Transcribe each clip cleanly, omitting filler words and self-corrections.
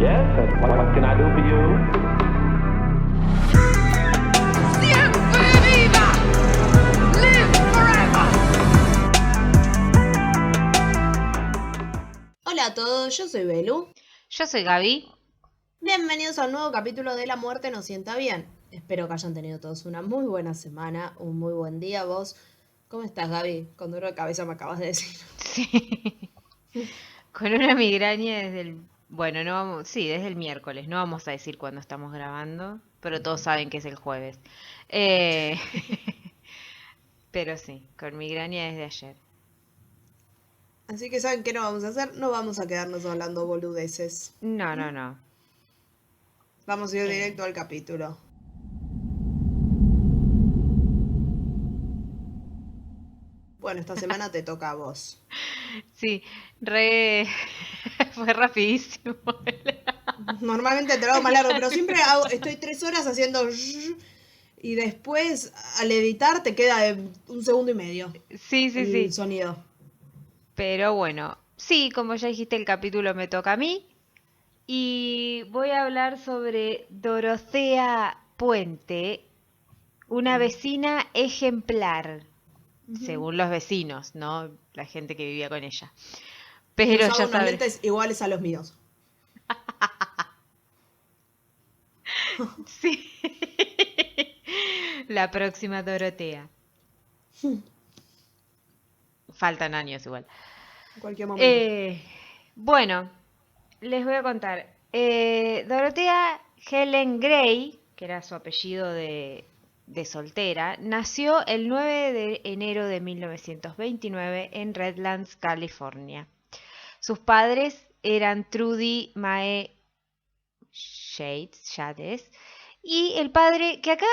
Yes, and what can I do for you? ¡Siempre viva! ¡Live forever! Hola a todos, yo soy Belu. Yo soy Gaby. Bienvenidos a un nuevo capítulo de La Muerte nos sienta bien. Espero que hayan tenido todos una muy buena semana, un muy buen día. ¿Vos cómo estás, Gaby? Con dolor de cabeza me acabas de decir. Sí. Con una migraña desde el... Bueno, no vamos... Sí, desde el miércoles. No vamos a decir cuándo estamos grabando, pero todos saben que es el jueves. Eh, Pero sí, con migraña desde ayer. Así que ¿saben qué no vamos a hacer? No vamos a quedarnos hablando boludeces. No. Vamos a ir directo al capítulo. Bueno, esta semana te toca a vos. Sí, re... Fue rapidísimo. Normalmente te lo hago más largo, pero siempre estoy 3 horas haciendo y después al editar te queda de 1,5 segundos Sí. el sonido. Pero bueno, sí, como ya dijiste, el capítulo me toca a mí. Y voy a hablar sobre Dorotea Puente, una vecina ejemplar, según los vecinos, ¿no? La gente que vivía con ella. Pero Usaba ya unos sabes. lentes iguales a los míos. Sí. La próxima Dorotea. Faltan años igual. En cualquier momento. Bueno, les voy a contar. Dorotea Helen Gray, que era su apellido de soltera, nació el 9 de enero de 1929 en Redlands, California. Sus padres eran Trudy Mae Shades y el padre, que acá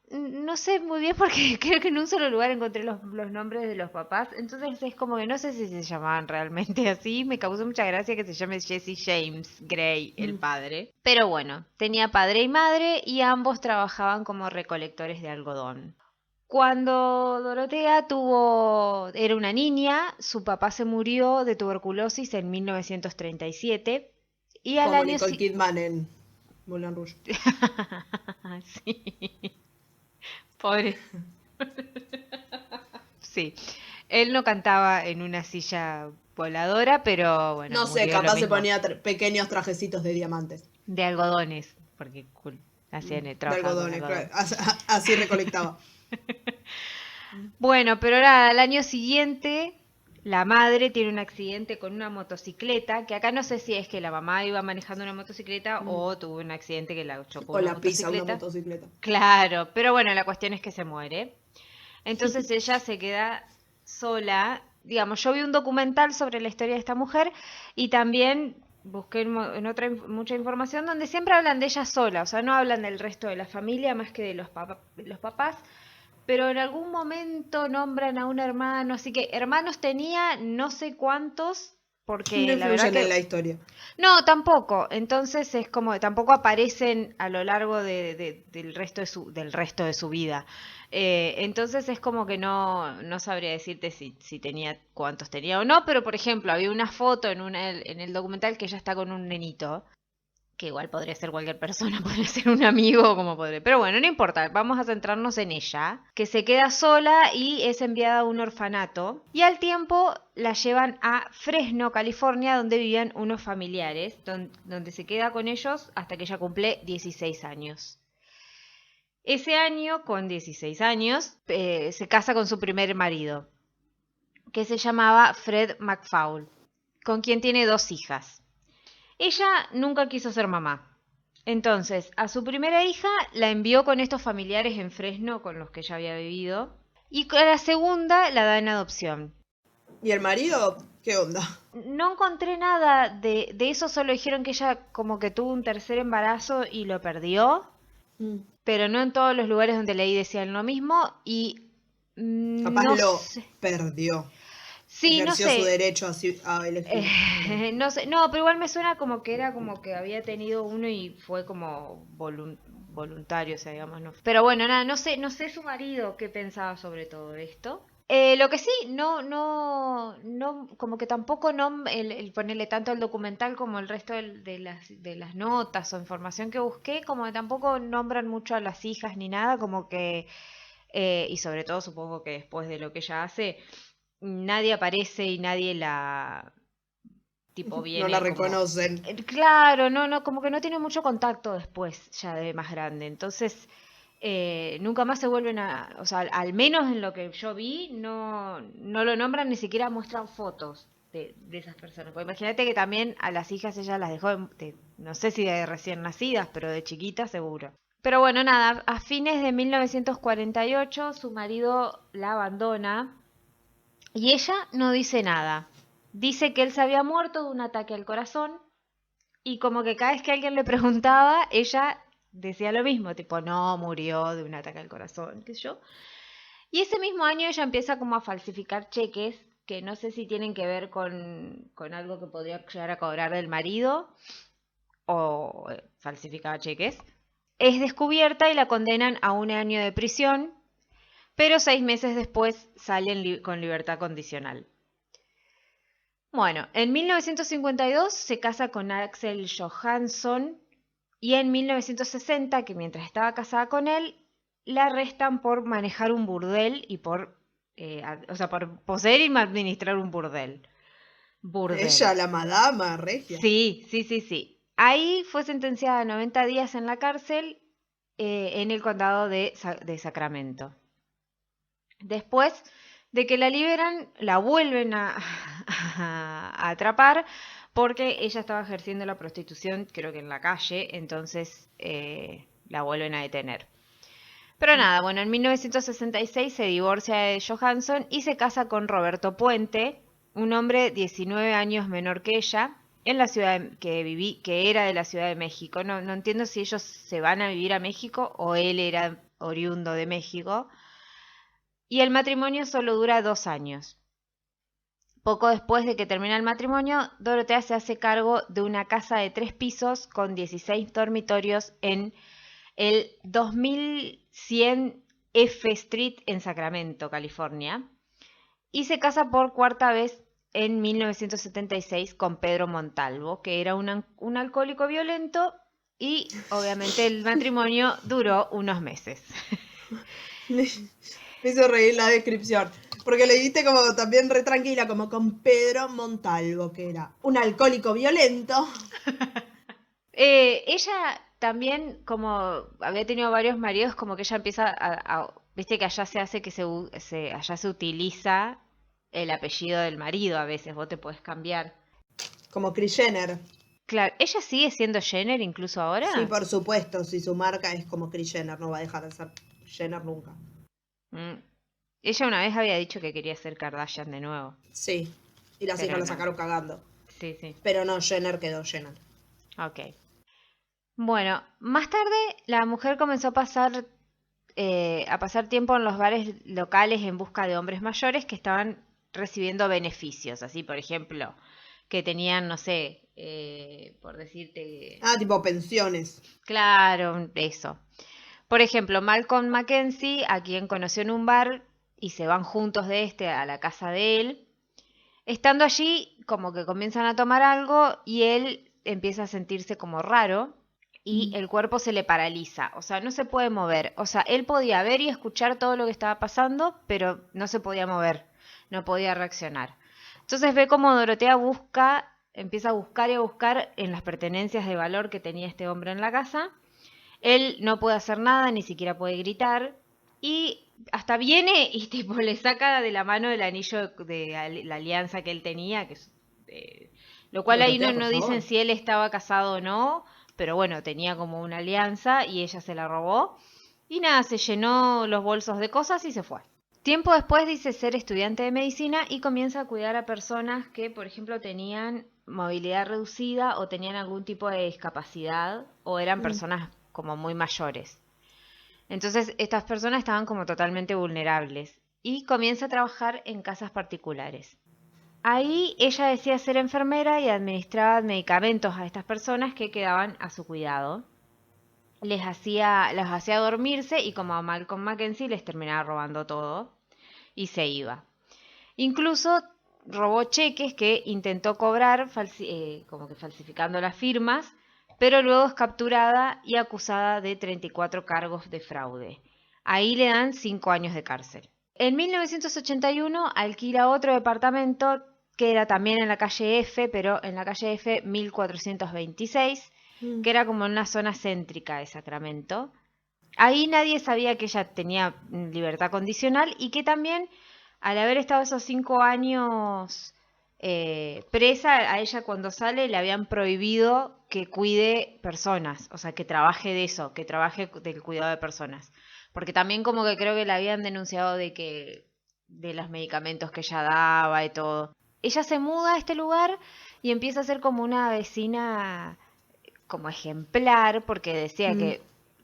no sé muy bien porque creo que en un solo lugar encontré los nombres de los papás, entonces es como que no sé si se llamaban realmente así, me causó mucha gracia que se llame Jesse James Gray, el padre. Pero bueno, tenía padre y madre y ambos trabajaban como recolectores de algodón. Cuando Dorotea era una niña, su papá se murió de tuberculosis en 1937 y al Como año Nicole Kidman en Moulin Rouge. Sí. Pobre. Sí. Él no cantaba en una silla voladora, pero bueno, No sé, murió lo capaz se mismo. ponía pequeños trajecitos de diamantes. De algodones, porque hacían De trabajaban con algodones, algodón. claro. Así recolectaba. Bueno, pero nada, al año siguiente la madre tiene un accidente con una motocicleta, que acá no sé si es que la mamá iba manejando una motocicleta o tuvo un accidente que la chocó O una la pisa una motocicleta. motocicleta. Claro, pero bueno, la cuestión es que se muere. Entonces ella se queda sola. Digamos, yo vi un documental sobre la historia de esta mujer y también busqué mucha información donde siempre hablan de ella sola, o sea, no hablan del resto de la familia más que de los papás, pero en algún momento nombran a un hermano, así que hermanos tenía no sé cuántos, No porque la verdad influyen que... en la historia. No, tampoco. Entonces es como tampoco aparecen a lo largo del resto de su vida. Entonces es como que no sabría decirte si tenía cuántos tenía o no, pero por ejemplo había una foto en el documental que ella está con un nenito, que igual podría ser cualquier persona, podría ser un amigo, como podría. Pero bueno, no importa, vamos a centrarnos en ella, que se queda sola y es enviada a un orfanato. Y al tiempo la llevan a Fresno, California, donde vivían unos familiares, donde se queda con ellos hasta que ella cumple 16 años. Ese año, con 16 años, se casa con su primer marido, que se llamaba Fred McFaul, con quien tiene 2 hijas. Ella nunca quiso ser mamá. Entonces, a su primera hija la envió con estos familiares en Fresno con los que ella había vivido. Y a la segunda la da en adopción. ¿Y el marido? ¿Qué onda? No encontré nada de eso, solo dijeron que ella como que tuvo un tercer embarazo y lo perdió. Pero no en todos los lugares donde leí decían lo mismo. Y Capaz no lo sé. perdió. Sí, no Ejerció su sé. derecho a elegir. No sé, no, pero igual me suena como que era como que había tenido uno y fue como voluntario, o sea, digamos, no. Pero bueno, nada, no sé su marido qué pensaba sobre todo esto. Lo que sí, no, como que tampoco el ponerle tanto al documental como el resto de las notas o información que busqué, como que tampoco nombran mucho a las hijas ni nada, como que, y sobre todo supongo que después de lo que ella hace, nadie aparece y nadie la, tipo, No la viene como... reconocen. Claro, no, como que no tiene mucho contacto después, ya de más grande. Entonces, nunca más se vuelven a... O sea, al menos en lo que yo vi, no lo nombran, ni siquiera muestran fotos de esas personas. Porque imagínate que también a las hijas ella las dejó, no sé si de recién nacidas, pero de chiquitas seguro. Pero bueno, nada, a fines de 1948 su marido la abandona y ella no dice nada. Dice que él se había muerto de un ataque al corazón y como que cada vez que alguien le preguntaba, ella decía lo mismo, tipo, no, murió de un ataque al corazón, qué sé yo. Y ese mismo año ella empieza como a falsificar cheques que no sé si tienen que ver con algo que podría llegar a cobrar del marido o falsificaba cheques. Es descubierta y la condenan a un año de prisión, pero 6 meses después sale con libertad condicional. Bueno, en 1952 se casa con Axel Johansson y en 1960, que mientras estaba casada con él, la arrestan por manejar un burdel y o sea, por poseer y administrar un burdel. Ella, Burdel. la madama regia. Sí. Ahí fue sentenciada a 90 días en la cárcel en el condado de Sacramento. Después de que la liberan, la vuelven a atrapar porque ella estaba ejerciendo la prostitución, creo que en la calle, entonces la vuelven a detener. Pero nada, bueno, en 1966 se divorcia de Johansson y se casa con Roberto Puente, un hombre 19 años menor que ella, en la ciudad que era de la Ciudad de México. No entiendo si ellos se van a vivir a México o él era oriundo de México. Y el matrimonio solo dura 2 años. Poco después de que termina el matrimonio, Dorotea se hace cargo de una casa de 3 pisos con 16 dormitorios en el 2100 F Street en Sacramento, California, y se casa por cuarta vez en 1976 con Pedro Montalvo, que era un alcohólico violento, y obviamente el matrimonio duró unos meses. Me hizo reír la descripción. Porque le dijiste como también re tranquila, como con Pedro Montalvo, que era un alcohólico violento. Ella también, como había tenido varios maridos, como que ella empieza viste que allá se hace que allá se utiliza el apellido del marido a veces, vos te podés cambiar. Como Kris Jenner. Claro, ¿ella sigue siendo Jenner incluso Sí, ahora? por supuesto, si su marca es como Kris Jenner, no va a dejar de ser Jenner nunca. Mm. Ella una vez había dicho que quería ser Kardashian de nuevo, Sí, y las pero hijas la no. sacaron cagando. Sí, Pero no, Jenner quedó Jenner. ok. Bueno, más tarde la mujer comenzó a pasar tiempo en los bares locales en busca de hombres mayores que estaban recibiendo beneficios, así por ejemplo, que tenían, no sé, por decirte, Ah, tipo pensiones. claro, eso. Por ejemplo, Malcolm Mackenzie, a quien conoció en un bar y se van juntos de a la casa de él. Estando allí, como que comienzan a tomar algo y él empieza a sentirse como raro y el cuerpo se le paraliza, o sea, no se puede mover. O sea, él podía ver y escuchar todo lo que estaba pasando, pero no se podía mover, no podía reaccionar. Entonces ve como Dorotea empieza a buscar y a buscar en las pertenencias de valor que tenía este hombre en la casa. Él no puede hacer nada, ni siquiera puede gritar. Y hasta viene y tipo le saca de la mano el anillo de la alianza que él tenía, lo cual ahí Dorotea, por no dicen favor. si él estaba casado o no, pero bueno, tenía como una alianza y ella se la robó. Y nada, se llenó los bolsos de cosas y se fue. Tiempo después dice ser estudiante de medicina y comienza a cuidar a personas que, por ejemplo, tenían movilidad reducida o tenían algún tipo de discapacidad o eran personas como muy mayores. Entonces, estas personas estaban como totalmente vulnerables y comienza a trabajar en casas particulares. Ahí ella decía ser enfermera y administraba medicamentos a estas personas que quedaban a su cuidado. Los hacía dormirse y como a Malcolm Mackenzie les terminaba robando todo. y se iba. Incluso robó cheques que intentó cobrar como que falsificando las firmas, pero luego es capturada y acusada de 34 cargos de fraude. Ahí le dan 5 años de cárcel. En 1981 alquila otro departamento que era también en la calle F, pero en la calle F 1426, que era como en una zona céntrica de Sacramento. Ahí nadie sabía que ella tenía libertad condicional y que también, al haber estado esos 5 años presa, a ella cuando sale le habían prohibido que cuide personas, o sea, que trabaje de eso, que trabaje del cuidado de personas. Porque también como que creo que la habían denunciado de los medicamentos que ella daba y todo. Ella se muda a este lugar y empieza a ser como una vecina como ejemplar, porque decía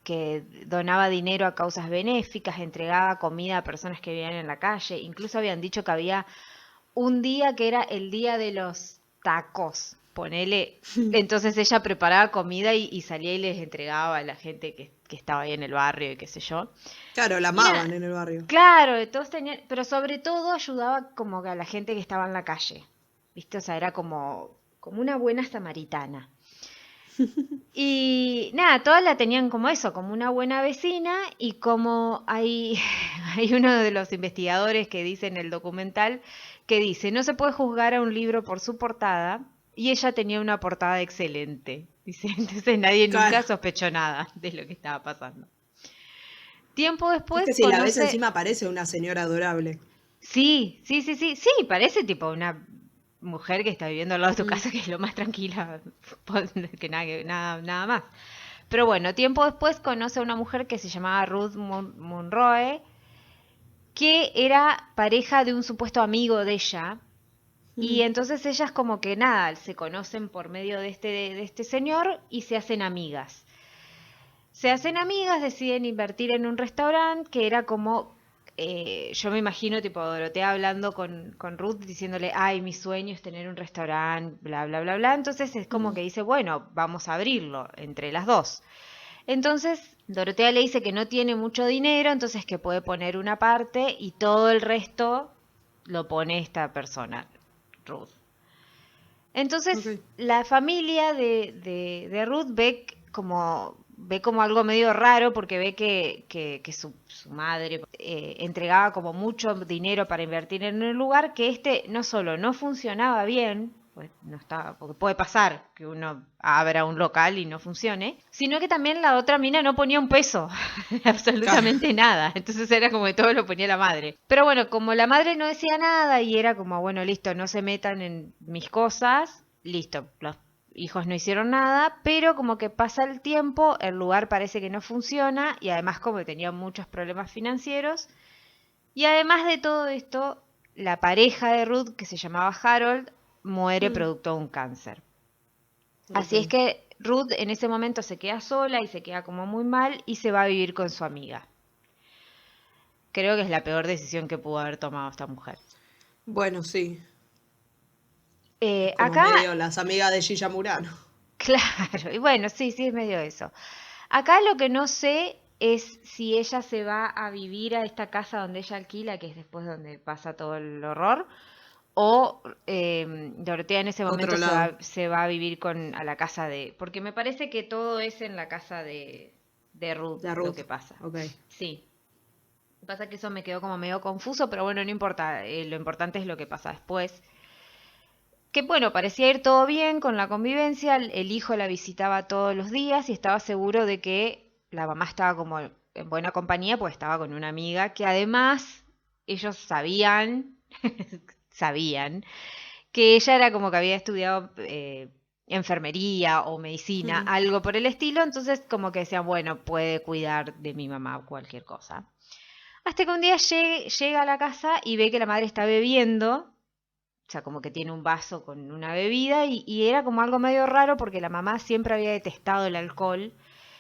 que donaba dinero a causas benéficas, entregaba comida a personas que vivían en la calle. Incluso habían dicho que había un día que era el día de los tacos, ponele. Entonces ella preparaba comida y salía y les entregaba a la gente que estaba ahí en el barrio y qué sé yo. Claro, la amaban en el barrio. Claro, todos tenían, pero sobre todo ayudaba como que a la gente que estaba en la calle, ¿viste? O sea, era como una buena samaritana. Y nada, todas la tenían como eso, como una buena vecina, y como hay uno de los investigadores que dice en el documental que dice, no se puede juzgar a un libro por su portada, y ella tenía una portada excelente. Dice, entonces nadie nunca sospechó nada de lo que estaba pasando. Tiempo después Es que si la ves encima parece una señora adorable. Sí, parece tipo una mujer que está viviendo al lado de tu casa, que es lo más tranquila que nada más. Pero bueno, tiempo después conoce a una mujer que se llamaba Ruth Monroe, que era pareja de un supuesto amigo de ella. Y entonces ellas como que nada, se conocen por medio de este señor y se hacen amigas. Deciden invertir en un restaurante que era como, yo me imagino tipo Dorotea hablando con Ruth diciéndole, ay, mi sueño es tener un restaurante, bla, bla, bla, bla. Entonces es como que dice, bueno, vamos a abrirlo entre las dos. Entonces Dorotea le dice que no tiene mucho dinero, entonces que puede poner una parte y todo el resto lo pone esta persona, Ruth. Entonces la familia de Ruth ve como algo medio raro, porque ve que su madre entregaba como mucho dinero para invertir en un lugar que no solo no funcionaba bien, pues no estaba, porque puede pasar que uno abra un local y no funcione, sino que también la otra mina no ponía un peso, absolutamente nada. Entonces era como que todo lo ponía la madre. Pero bueno, como la madre no decía nada y era como, bueno, listo, no se metan en mis cosas, listo, los hijos no hicieron nada, pero como que pasa el tiempo, el lugar parece que no funciona y además como que tenía muchos problemas financieros. Y además de todo esto, la pareja de Ruth, que se llamaba Harold, muere producto de un cáncer. Así es que Ruth en ese momento se queda sola y se queda como muy mal y se va a vivir con su amiga. Creo que es la peor decisión que pudo haber tomado esta mujer. Bueno, sí. Acá medio las amigas de Gilla Murano. Claro, y bueno, sí, es medio eso. Acá lo que no sé es si ella se va a vivir a esta casa donde ella alquila, que es después donde pasa todo el horror, o Dorotea en ese momento se va a vivir a la casa de... Porque me parece que todo es en la casa de Ruth, lo que pasa. Okay. Sí. Lo que pasa es que eso me quedó como medio confuso, pero bueno, no importa. Lo importante es lo que pasa después. Que bueno, parecía ir todo bien con la convivencia, el hijo la visitaba todos los días y estaba seguro de que la mamá estaba como en buena compañía, pues estaba con una amiga que además ellos sabían que ella era como que había estudiado enfermería o medicina, algo por el estilo, entonces como que decían, bueno, puede cuidar de mi mamá o cualquier cosa. Hasta que un día llega a la casa y ve que la madre está bebiendo. O sea, como que tiene un vaso con una bebida y era como algo medio raro porque la mamá siempre había detestado el alcohol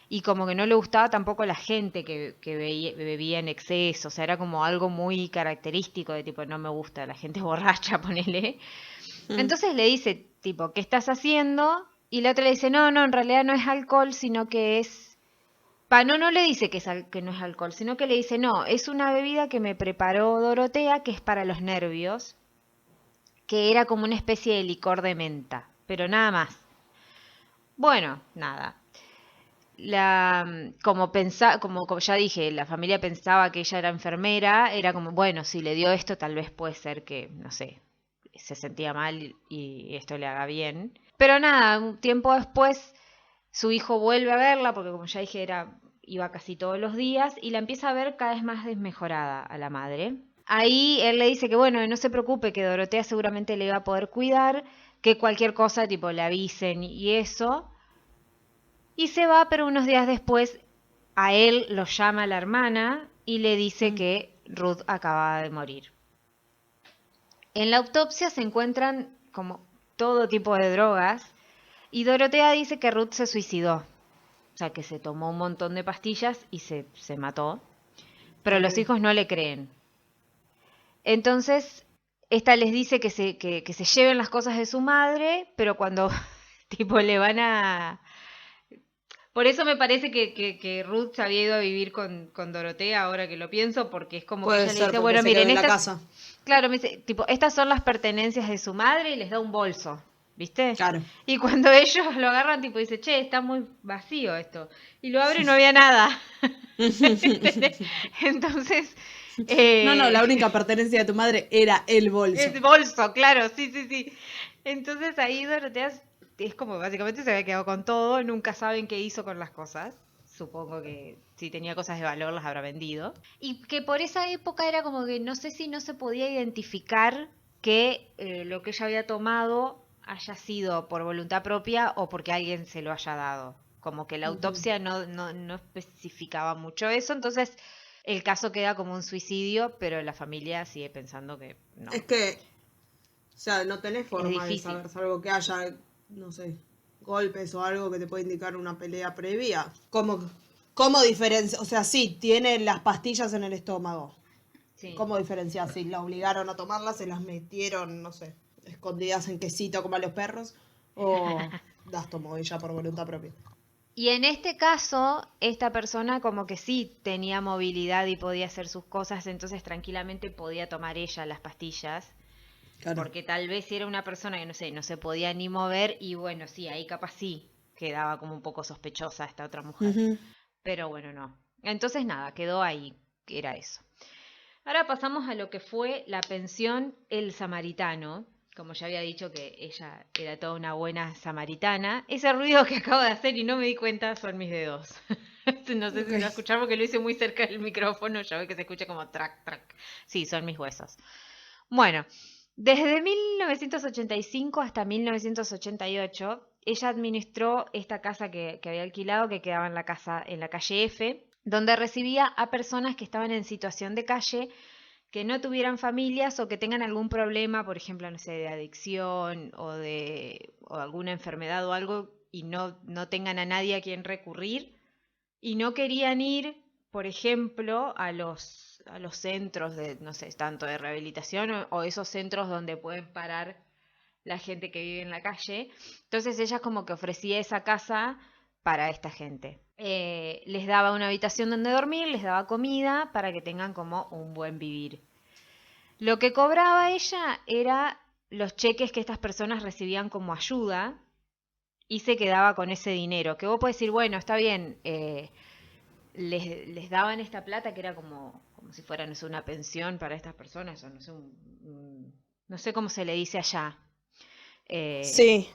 y como que no le gustaba tampoco la gente que bebía en exceso. O sea, era como algo muy característico de tipo, no me gusta la gente borracha, ponele. Entonces le dice, tipo, ¿qué estás haciendo? Y la otra le dice, no, en realidad no es alcohol, sino que es No le dice que no es alcohol, sino que le dice, no, es una bebida que me preparó Dorotea, que es para los nervios, que era como una especie de licor de menta, pero nada más. Bueno, nada. Como ya dije, la familia pensaba que ella era enfermera, era como, bueno, si le dio esto, tal vez puede ser que, no sé, se sentía mal y esto le haga bien. Pero nada, un tiempo después su hijo vuelve a verla, porque como ya dije, iba casi todos los días, y la empieza a ver cada vez más desmejorada a la madre. Ahí él le dice que bueno, no se preocupe, que Dorotea seguramente le va a poder cuidar, que cualquier cosa tipo le avisen y eso. Y se va, pero unos días después a él lo llama la hermana y le dice que Ruth acaba de morir. En la autopsia se encuentran como todo tipo de drogas y Dorotea dice que Ruth se suicidó. O sea, que se tomó un montón de pastillas y se mató. Pero los hijos no le creen. Entonces, esta les dice que se lleven las cosas de su madre, pero cuando tipo le van a... Por eso me parece que Ruth se había ido a vivir con Dorotea, ahora que lo pienso, porque es como Puede que ella ser, le dice, porque bueno, se quedó miren, en la estas... casa. Claro, me dice, tipo, estas son las pertenencias de su madre y les da un bolso, ¿viste? Claro. Y cuando ellos lo agarran, tipo, dice, che, está muy vacío esto. Y lo abre y no había nada. Entonces, No, la única pertenencia de tu madre era el bolso. es bolso, claro, sí. Entonces ahí Dorotea es como básicamente se había quedado con todo, nunca saben qué hizo con las cosas. Supongo que si tenía cosas de valor las habrá vendido. Y que por esa época era como que no sé si no se podía identificar que lo que ella había tomado haya sido por voluntad propia o porque alguien se lo haya dado. Como que la autopsia no especificaba mucho eso, entonces el caso queda como un suicidio, pero la familia sigue pensando que no. Es que, o sea, no tenés forma de difícil. saber, salvo que haya, no sé, golpes o algo que te pueda indicar una pelea previa. ¿Cómo diferencia? O sea, sí, tiene las pastillas en el estómago. Sí. ¿Cómo diferenciar si la obligaron a tomarlas, se las metieron, no sé, escondidas en quesito como a los perros? ¿O las tomó ella por voluntad propia? Y en este caso, esta persona como que sí tenía movilidad y podía hacer sus cosas, entonces tranquilamente podía tomar ella las pastillas. Claro. Porque tal vez si era una persona que no se podía ni mover y bueno, sí, ahí capaz sí quedaba como un poco sospechosa esta otra mujer. Pero bueno, no. Entonces nada, quedó ahí, que era eso. Ahora pasamos a lo que fue la pensión El Samaritano. Como ya había dicho que ella era toda una buena samaritana. Ese ruido que acabo de hacer y no me di cuenta son mis dedos. No sé si lo escucharon porque lo hice muy cerca del micrófono. Ya ve que se escucha como track, track. Sí, son mis huesos. Bueno, desde 1985 hasta 1988, ella administró esta casa que había alquilado, que quedaba en la calle F, donde recibía a personas que estaban en situación de calle, que no tuvieran familias o que tengan algún problema, por ejemplo, no sé, de adicción o alguna enfermedad o algo, y no tengan a nadie a quien recurrir, y no querían ir, por ejemplo, a los centros de, no sé, tanto de rehabilitación o esos centros donde pueden parar la gente que vive en la calle. Entonces ella como que ofrecía esa casa para esta gente. Les daba una habitación donde dormir, les daba comida para que tengan como un buen vivir. Lo que cobraba ella era los cheques que estas personas recibían como ayuda y se quedaba con ese dinero. Que vos podés decir, bueno, está bien, les daban esta plata que era como si fuera, no sé, una pensión para estas personas, o no sé, no sé cómo se le dice allá. Sí,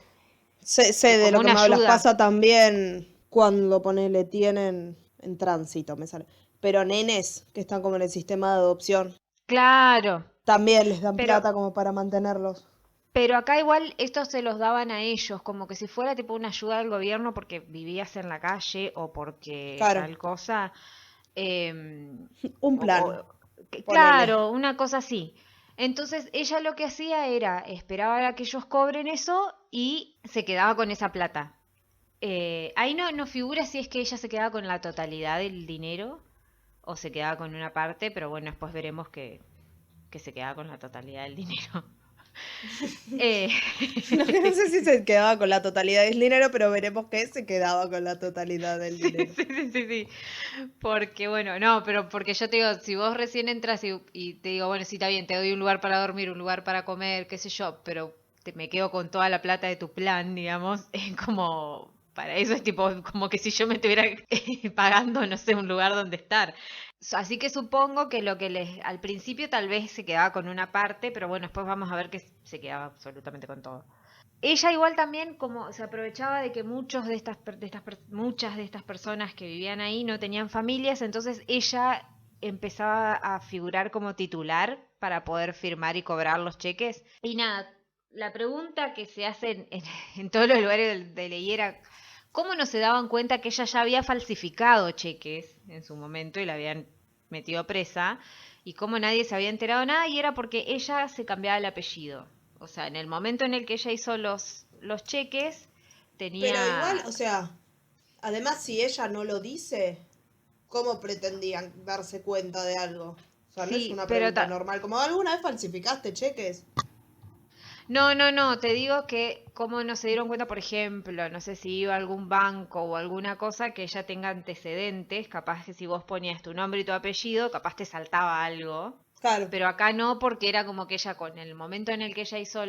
sé de como lo que una me hablas. ayuda. Pasa también cuando ponele, tienen en tránsito, me sale. Pero nenes que están como en el sistema de adopción, Claro, también les dan pero plata como para mantenerlos. Pero acá igual estos se los daban a ellos, como que si fuera tipo una ayuda del gobierno porque vivías en la calle o porque Claro, tal cosa. un plan, ponele. Claro, una cosa así. Entonces ella lo que hacía era esperaba a que ellos cobren eso y se quedaba con esa plata. Ahí no figura si es que ella se quedaba con la totalidad del dinero o se quedaba con una parte, pero bueno, después veremos que se quedaba con la totalidad del dinero. Eh, Lo que no sé si se quedaba con la totalidad del dinero, pero veremos que se quedaba con la totalidad del sí, dinero. sí, sí, sí, sí. Porque, bueno, no, pero porque yo te digo, si vos recién entras y te digo, bueno, sí, está bien, te doy un lugar para dormir, un lugar para comer, qué sé yo, pero me quedo con toda la plata de tu plan, digamos, es como, para eso es tipo, como que si yo me estuviera pagando, no sé, un lugar donde estar. Así que supongo que lo que al principio tal vez se quedaba con una parte, pero bueno, después vamos a ver que se quedaba absolutamente con todo. Ella igual también como se aprovechaba de que muchas de estas personas que vivían ahí no tenían familias, entonces ella empezaba a figurar como titular para poder firmar y cobrar los cheques. Y nada, la pregunta que se hace en todos los lugares de ley era cómo no se daban cuenta que ella ya había falsificado cheques en su momento y la habían metido presa y cómo nadie se había enterado nada y era porque ella se cambiaba el apellido. O sea, en el momento en el que ella hizo los cheques, Pero igual, tenía... o sea, además si ella no lo dice, ¿cómo pretendían darse cuenta de algo? O sea, no es Sí, una pero... pregunta normal. Como alguna vez falsificaste cheques. No, no, no, te digo que cómo no se dieron cuenta, por ejemplo, no sé si iba a algún banco o alguna cosa que ella tenga antecedentes, capaz que si vos ponías tu nombre y tu apellido, capaz te saltaba algo, Claro. pero acá no porque era como que ella con el momento en el que ella hizo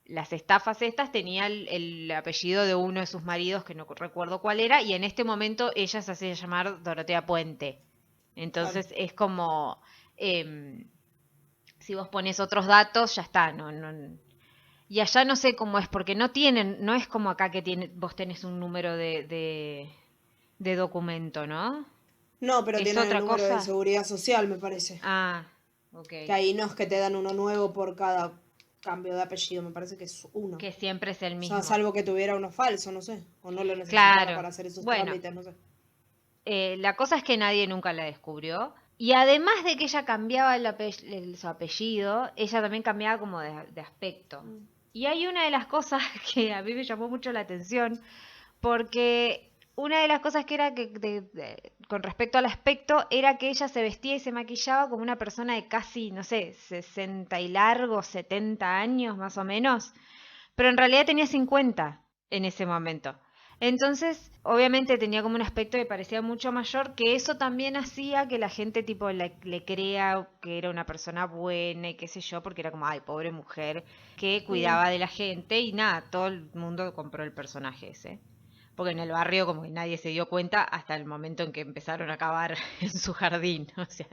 las estafas estas tenía el apellido de uno de sus maridos, que no recuerdo cuál era, y en este momento ella se hacía llamar Dorotea Puente. Claro. Entonces es como, si vos pones otros datos, ya está, y allá no sé cómo es, porque no tienen, no es como acá que vos tenés un número de documento, ¿no? No, pero ¿Es tienen el otra número de cosa? seguridad social, me parece. Ah, ok. Que ahí no es que te dan uno nuevo por cada cambio de apellido, me parece que es uno. Que siempre es el O sea, mismo. salvo que tuviera uno falso, no sé. O no lo necesitara Claro. para hacer esos Bueno, trámites, no sé. la cosa es que nadie nunca la descubrió. Y además de que ella cambiaba su apellido, ella también cambiaba como de aspecto. Y hay una de las cosas que a mí me llamó mucho la atención, porque una de las cosas que era que con respecto al aspecto era que ella se vestía y se maquillaba como una persona de casi, no sé, 60 y largos, 70 años más o menos, pero en realidad tenía 50 en ese momento. Entonces, obviamente tenía como un aspecto que parecía mucho mayor, que eso también hacía que la gente tipo le crea que era una persona buena y qué sé yo, porque era como, ay, pobre mujer, que cuidaba de la gente y nada, todo el mundo compró el personaje ese. Porque en el barrio como que nadie se dio cuenta hasta el momento en que empezaron a cavar en su jardín, o sea.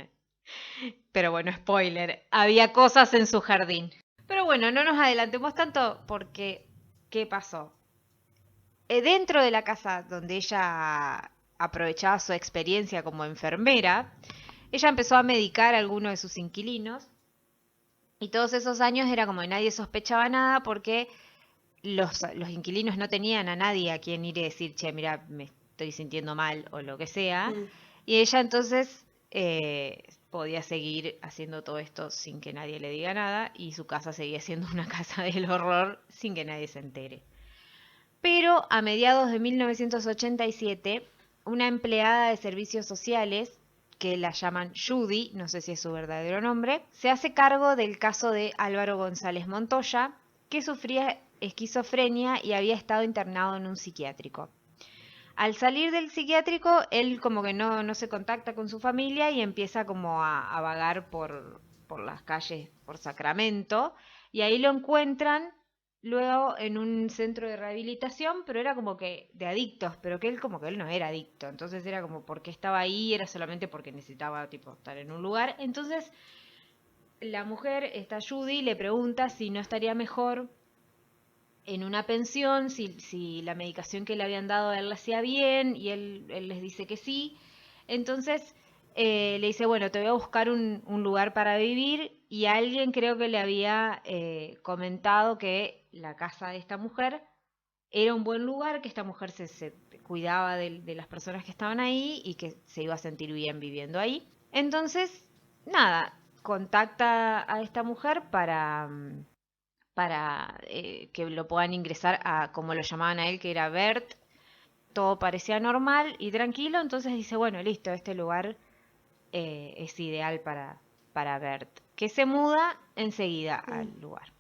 Pero bueno, spoiler, había cosas en su jardín. Pero bueno, no nos adelantemos tanto porque, ¿qué pasó? Dentro de la casa donde ella aprovechaba su experiencia como enfermera, ella empezó a medicar a algunos de sus inquilinos y todos esos años era como que nadie sospechaba nada porque los inquilinos no tenían a nadie a quien ir y decir, che, mira, me estoy sintiendo mal o lo que sea. Mm. Y ella entonces podía seguir haciendo todo esto sin que nadie le diga nada y su casa seguía siendo una casa del horror sin que nadie se entere. Pero a mediados de 1987, una empleada de servicios sociales, que la llaman Judy, no sé si es su verdadero nombre, se hace cargo del caso de Álvaro González Montoya, que sufría esquizofrenia y había estado internado en un psiquiátrico. Al salir del psiquiátrico, él como que no se contacta con su familia y empieza como a vagar por las calles, por Sacramento, y ahí lo encuentran luego en un centro de rehabilitación, pero era como que de adictos, pero que él como que él no era adicto, entonces era como porque estaba ahí, era solamente porque necesitaba tipo estar en un lugar. Entonces la mujer, esta Judy, le pregunta si no estaría mejor en una pensión, si la medicación que le habían dado a él le hacía bien, y él les dice que sí. Entonces le dice, bueno, te voy a buscar un lugar para vivir, y alguien creo que le había comentado que la casa de esta mujer era un buen lugar, que esta mujer se cuidaba de las personas que estaban ahí y que se iba a sentir bien viviendo ahí. Entonces, nada, contacta a esta mujer para que lo puedan ingresar a, como lo llamaban a él, que era Bert. Todo parecía normal y tranquilo, entonces dice, bueno, listo, este lugar es ideal para Bert. que se muda enseguida al lugar.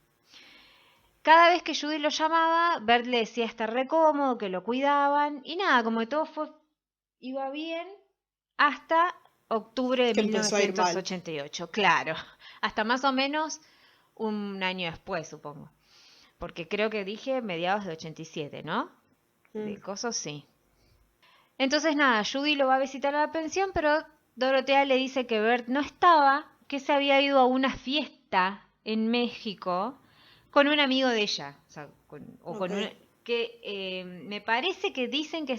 Cada vez que Judy lo llamaba, Bert le decía estar re cómodo, que lo cuidaban, y nada, como que todo iba bien hasta octubre de Que empezó a ir mal. 1988. Claro, hasta más o menos un año después, supongo. Porque creo que dije mediados de 87, ¿no? Del coso, sí. Entonces nada, Judy lo va a visitar a la pensión, pero Dorotea le dice que Bert no estaba, que se había ido a una fiesta en México con un amigo de ella. O sea, con una, que me parece que dicen que,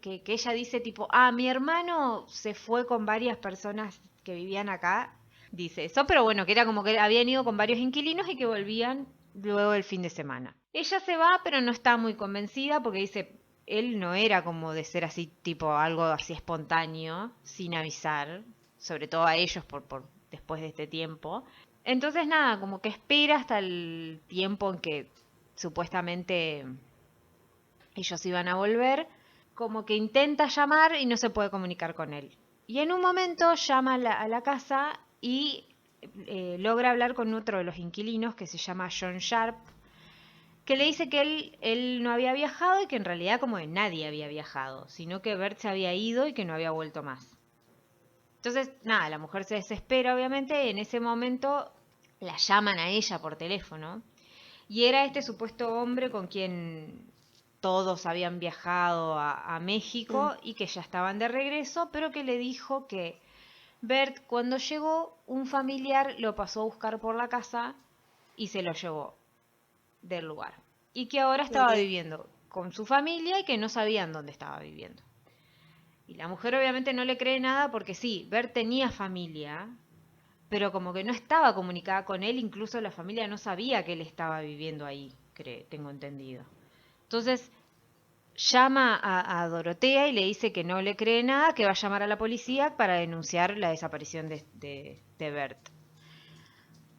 que ella dice tipo, mi hermano se fue con varias personas que vivían acá. Dice eso, pero bueno, que era como que habían ido con varios inquilinos y que volvían luego del fin de semana. Ella se va, pero no está muy convencida porque dice, él no era como de ser así, tipo algo así espontáneo, sin avisar, sobre todo a ellos por después de este tiempo. Entonces nada, como que espera hasta el tiempo en que supuestamente ellos iban a volver, como que intenta llamar y no se puede comunicar con él. Y en un momento llama a la casa y logra hablar con otro de los inquilinos que se llama John Sharp, que le dice que él no había viajado y que en realidad como que nadie había viajado, sino que Bert se había ido y que no había vuelto más. Entonces, nada, la mujer se desespera, obviamente, y en ese momento la llaman a ella por teléfono, y era este supuesto hombre con quien todos habían viajado a México y que ya estaban de regreso, pero que le dijo que Bert, cuando llegó, un familiar lo pasó a buscar por la casa y se lo llevó del lugar. Y que ahora estaba viviendo con su familia y que no sabían dónde estaba viviendo. Y la mujer obviamente no le cree nada porque sí, Bert tenía familia, pero como que no estaba comunicada con él, incluso la familia no sabía que él estaba viviendo ahí, tengo entendido. Entonces llama a Dorotea y le dice que no le cree nada, que va a llamar a la policía para denunciar la desaparición de Bert.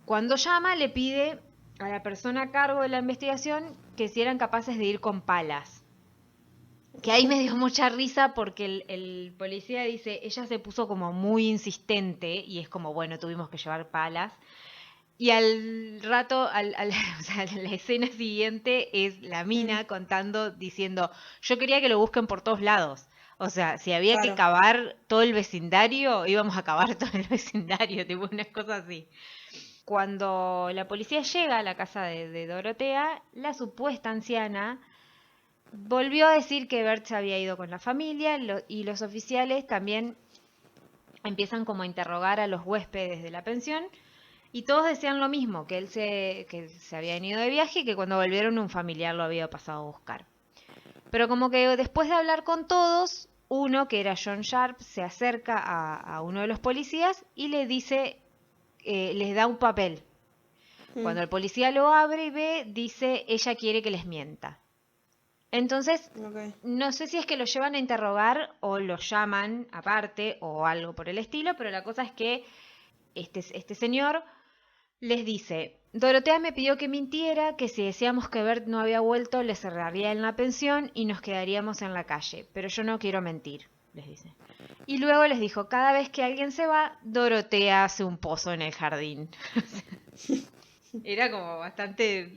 Cuando llama le pide a la persona a cargo de la investigación que si eran capaces de ir con palas. Que ahí me dio mucha risa porque el policía dice, ella se puso como muy insistente y es como, bueno, tuvimos que llevar palas. Y al rato, o sea, la escena siguiente es la mina contando, diciendo, yo quería que lo busquen por todos lados. O sea, si había que cavar todo el vecindario, íbamos a cavar todo el vecindario, tipo unas cosas así. Cuando la policía llega a la casa de Dorotea, la supuesta anciana volvió a decir que Bert se había ido con la familia y los oficiales también empiezan como a interrogar a los huéspedes de la pensión y todos decían lo mismo, que que se habían ido de viaje y que cuando volvieron un familiar lo había pasado a buscar. Pero como que después de hablar con todos, uno, que era John Sharp, se acerca a uno de los policías y le dice, les da un papel. Cuando el policía lo abre y ve, dice, ella quiere que les mienta. Entonces, no sé si es que lo llevan a interrogar o lo llaman aparte o algo por el estilo, pero la cosa es que este señor les dice, Dorotea me pidió que mintiera, que si decíamos que Bert no había vuelto, le cerraría en la pensión y nos quedaríamos en la calle, pero yo no quiero mentir, les dice. Y luego les dijo, cada vez que alguien se va, Dorotea hace un pozo en el jardín. Era como bastante...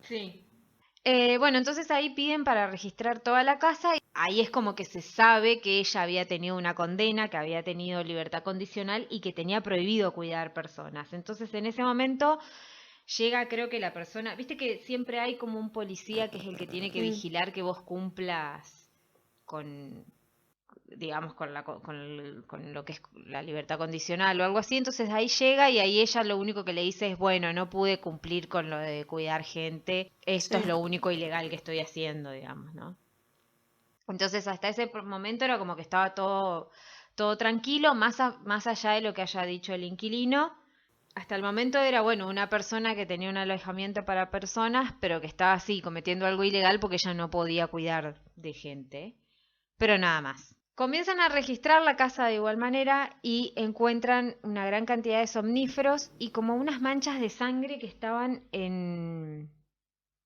Sí. Bueno, entonces ahí piden para registrar toda la casa y ahí es como que se sabe que ella había tenido una condena, que había tenido libertad condicional y que tenía prohibido cuidar personas. Entonces en ese momento llega, creo que la persona, viste que siempre hay como un policía que es el que tiene que vigilar que vos cumplas con, digamos, con lo que es la libertad condicional o algo así. Entonces ahí llega y ahí ella lo único que le dice es, bueno, no pude cumplir con lo de cuidar gente, esto es lo único ilegal que estoy haciendo, digamos, ¿no? Entonces hasta ese momento era como que estaba todo tranquilo, más allá de lo que haya dicho el inquilino. Hasta el momento era, bueno, una persona que tenía un alojamiento para personas, pero que estaba así, cometiendo algo ilegal porque ella no podía cuidar de gente. Pero nada más. Comienzan a registrar la casa de igual manera y encuentran una gran cantidad de somníferos y como unas manchas de sangre que estaban en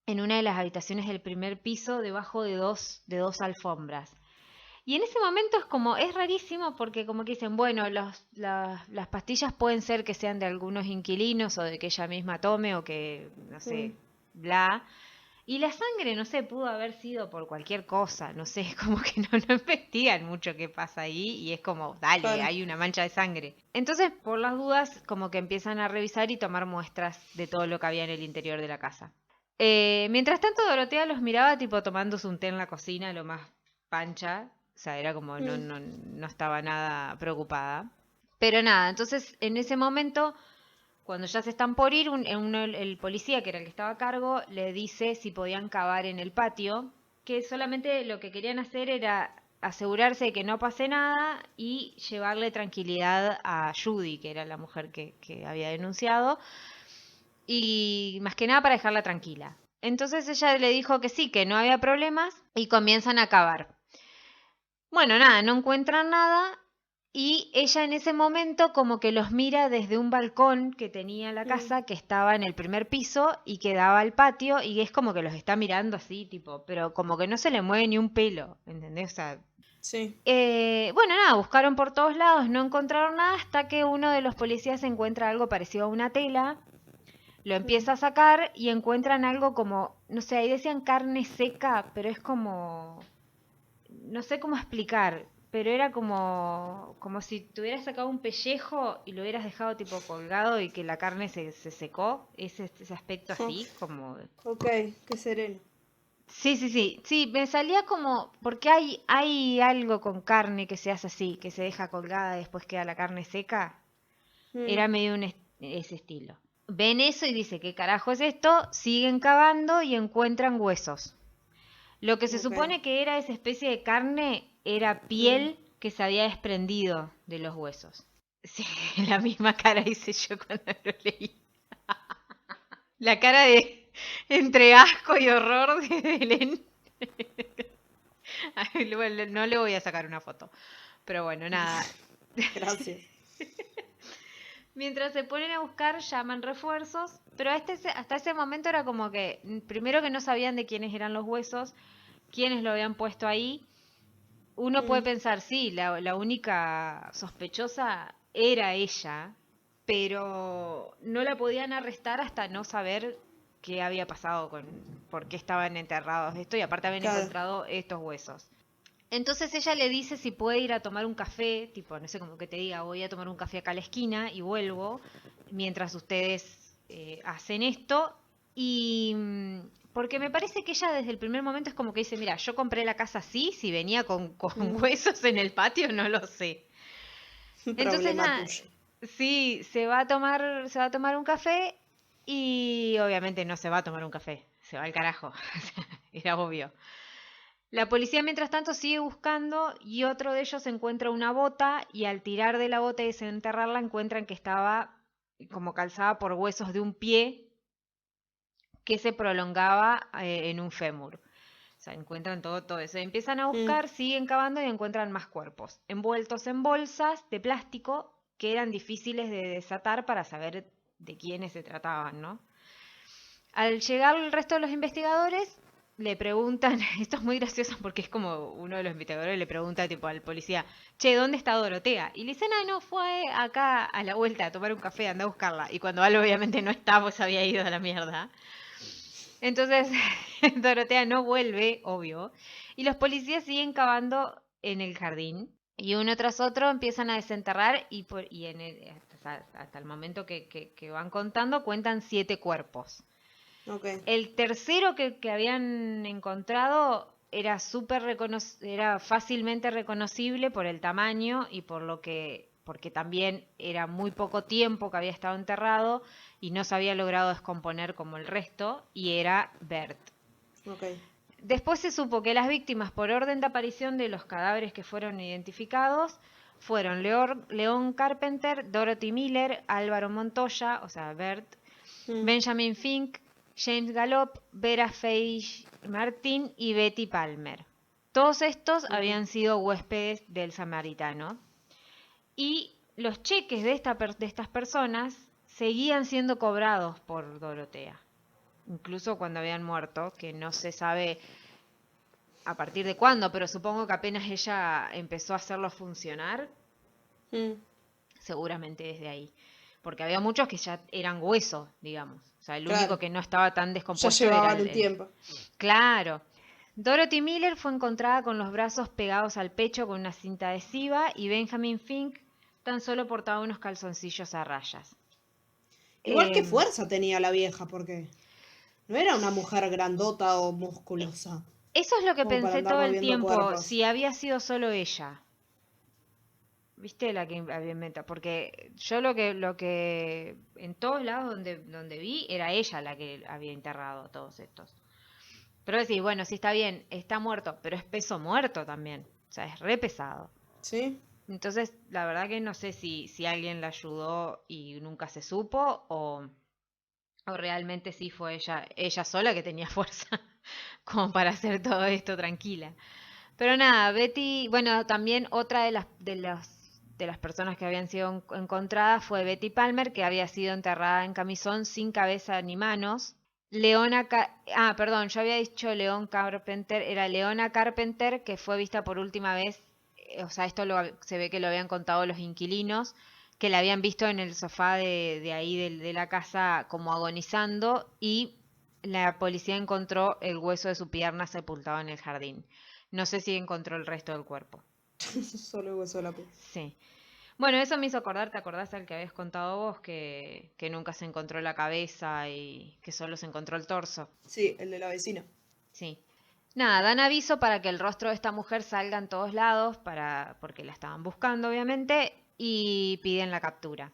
una de las habitaciones del primer piso debajo de dos alfombras. Y en ese momento es rarísimo porque como que dicen, bueno, las pastillas pueden ser que sean de algunos inquilinos o de que ella misma tome o que, no sé, bla. Y la sangre, no sé, pudo haber sido por cualquier cosa, no sé, como que no investigan mucho qué pasa ahí y es como, dale, Claro. hay una mancha de sangre. Entonces, por las dudas, como que empiezan a revisar y tomar muestras de todo lo que había en el interior de la casa. Mientras tanto, Dorotea los miraba tipo tomándose un té en la cocina, lo más pancha, o sea, era como no estaba nada preocupada. Pero nada, entonces en ese momento, cuando ya se están por ir, el policía, que era el que estaba a cargo, le dice si podían cavar en el patio, que solamente lo que querían hacer era asegurarse de que no pase nada y llevarle tranquilidad a Judy, que era la mujer que había denunciado, y más que nada para dejarla tranquila. Entonces ella le dijo que sí, que no había problemas y comienzan a cavar. Bueno, nada, no encuentran nada y ella en ese momento como que los mira desde un balcón que tenía la casa, que estaba en el primer piso y que daba al patio, y es como que los está mirando así, tipo, pero como que no se le mueve ni un pelo, ¿entendés? O sea, Sí. bueno, nada, buscaron por todos lados, no encontraron nada hasta que uno de los policías encuentra algo parecido a una tela, lo empieza a sacar y encuentran algo como, no sé, ahí decían carne seca, pero es como, no sé cómo explicar, pero era como si te hubieras sacado un pellejo y lo hubieras dejado tipo colgado y que la carne se secó, ese aspecto así, como... Ok, qué sereno. Sí, me salía como, porque hay algo con carne que se hace así, que se deja colgada y después queda la carne seca, era medio ese estilo. Ven eso y dice, ¿qué carajo es esto? Siguen cavando y encuentran huesos. Lo que se supone que era esa especie de carne era piel que se había desprendido de los huesos. Sí, la misma cara hice yo cuando lo leí. La cara de entre asco y horror de Belén. Ay, bueno, no le voy a sacar una foto. Pero bueno, nada. Gracias. Mientras se ponen a buscar, llaman refuerzos, pero hasta ese momento era como que, primero que no sabían de quiénes eran los huesos, quiénes lo habían puesto ahí. Uno puede pensar, sí, la única sospechosa era ella, pero no la podían arrestar hasta no saber qué había pasado por qué estaban enterrados esto, y aparte habían encontrado estos huesos. Entonces ella le dice si puede ir a tomar un café, tipo, no sé, como que te diga, voy a tomar un café acá a la esquina y vuelvo, mientras ustedes hacen esto. Y porque me parece que ella desde el primer momento es como que dice, mira, yo compré la casa así, si venía con huesos en el patio, no lo sé. Entonces Problema nada, tuyo. sí, se va a tomar un café y obviamente no se va a tomar un café, se va al carajo, era obvio. La policía, mientras tanto, sigue buscando y otro de ellos encuentra una bota y al tirar de la bota y desenterrarla encuentran que estaba como calzada por huesos de un pie que se prolongaba en un fémur. O sea, encuentran todo eso. Empiezan a buscar, siguen cavando y encuentran más cuerpos, envueltos en bolsas de plástico que eran difíciles de desatar para saber de quiénes se trataban, ¿no? Al llegar el resto de los investigadores, le preguntan, esto es muy gracioso porque es como uno de los investigadores le pregunta tipo al policía, che, ¿dónde está Dorotea? Y le dicen, no, fue acá a la vuelta a tomar un café, anda a buscarla. Y cuando Al obviamente no está, pues había ido a la mierda. Entonces, Dorotea no vuelve, obvio, y los policías siguen cavando en el jardín. Y uno tras otro empiezan a desenterrar y hasta el momento que van contando, cuentan 7 cuerpos. Okay. El tercero que habían encontrado era era fácilmente reconocible por el tamaño y porque también era muy poco tiempo que había estado enterrado y no se había logrado descomponer como el resto, y era Bert. Okay. Después se supo que las víctimas por orden de aparición de los cadáveres que fueron identificados fueron León Carpenter, Dorothy Miller, Álvaro Montoya, o sea, Bert, Benjamin Fink, James Gallop, Vera Fage Martin y Betty Palmer. Todos estos habían sido huéspedes del samaritano. Y los cheques de estas personas seguían siendo cobrados por Dorotea. Incluso cuando habían muerto, que no se sabe a partir de cuándo, pero supongo que apenas ella empezó a hacerlo funcionar, Mm. seguramente desde ahí. Porque había muchos que ya eran hueso, digamos. O sea, el único Claro. que no estaba tan Ya descompuesto era llevaban un tiempo. Claro. Dorothy Miller fue encontrada con los brazos pegados al pecho con una cinta adhesiva y Benjamin Fink tan solo portaba unos calzoncillos a rayas. Igual qué Em, fuerza tenía la vieja, porque no era una mujer grandota o musculosa, Eso es lo que como para pensé andar todo el moviendo tiempo, cuerpos. si había sido solo ella. ¿Viste la que había inventado? Porque yo lo que en todos lados donde vi era ella la que había enterrado a todos estos. Pero decís, bueno, sí está bien, está muerto, pero es peso muerto también. O sea, es re pesado. ¿Sí? Entonces, la verdad que no sé si alguien la ayudó y nunca se supo o realmente sí fue ella sola que tenía fuerza como para hacer todo esto tranquila. Pero nada, Betty, bueno, también otra de las personas que habían sido encontradas fue Betty Palmer, que había sido enterrada en camisón sin cabeza ni manos. Perdón, yo había dicho Leon Carpenter, era Leona Carpenter, que fue vista por última vez, o sea, se ve que lo habían contado los inquilinos, que la habían visto en el sofá de ahí de la casa como agonizando y la policía encontró el hueso de su pierna sepultado en el jardín. No sé si encontró el resto del cuerpo. Solo el hueso de la piel. Sí. Bueno, eso me hizo acordar, ¿te acordás al que habías contado vos? Que nunca se encontró la cabeza y que solo se encontró el torso. Sí, el de la vecina. Sí. Nada, dan aviso para que el rostro de esta mujer salga en todos lados, porque la estaban buscando, obviamente, y piden la captura.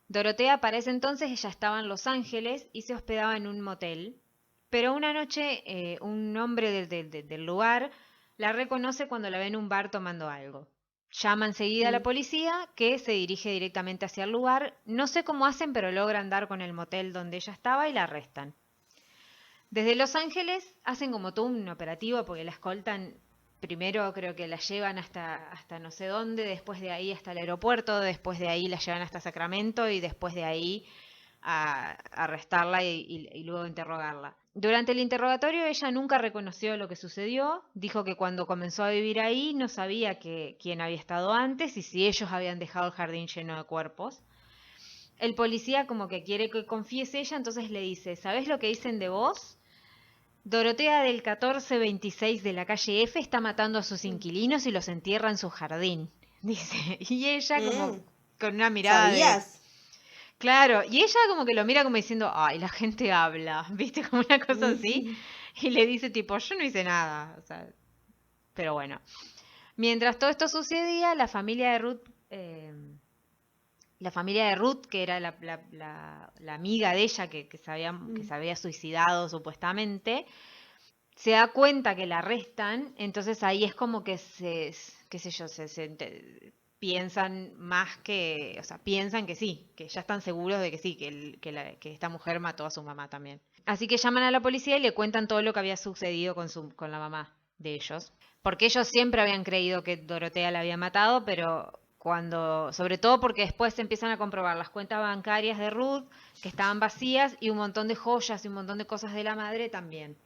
Dorotea, para ese entonces, ella estaba en Los Ángeles y se hospedaba en un motel. Pero una noche, un hombre del lugar la reconoce cuando la ve en un bar tomando algo. Llama enseguida a la Mm. policía, que se dirige directamente hacia el lugar. No sé cómo hacen, pero logran dar con el motel donde ella estaba y la arrestan. Desde Los Ángeles hacen como todo un operativo porque la escoltan. Primero creo que la llevan hasta no sé dónde, después de ahí hasta el aeropuerto, después de ahí la llevan hasta Sacramento y después de ahí a arrestarla y luego interrogarla. Durante el interrogatorio ella nunca reconoció lo que sucedió, dijo que cuando comenzó a vivir ahí no sabía quién había estado antes y si ellos habían dejado el jardín lleno de cuerpos. El policía como que quiere que confiese ella, entonces le dice, ¿sabés lo que dicen de vos? Dorotea del 1426 de la calle F está matando a sus inquilinos y los entierra en su jardín, dice. Y ella como Mm. con una mirada de... ¿Sabías? Claro, y ella como que lo mira como diciendo, ay, la gente habla, ¿viste? Como una cosa así. Mm. Y le dice tipo, yo no hice nada. O sea, pero bueno. Mientras todo esto sucedía, la familia de Ruth, que era la amiga de ella que se había suicidado supuestamente, se da cuenta que la arrestan, entonces ahí es como que qué sé yo, piensan más que, o sea, piensan que sí, que ya están seguros de que sí, que esta mujer mató a su mamá también. Así que llaman a la policía y le cuentan todo lo que había sucedido con la mamá de ellos. Porque ellos siempre habían creído que Dorotea la había matado, pero sobre todo porque después se empiezan a comprobar las cuentas bancarias de Ruth, que estaban vacías, y un montón de joyas y un montón de cosas de la madre también.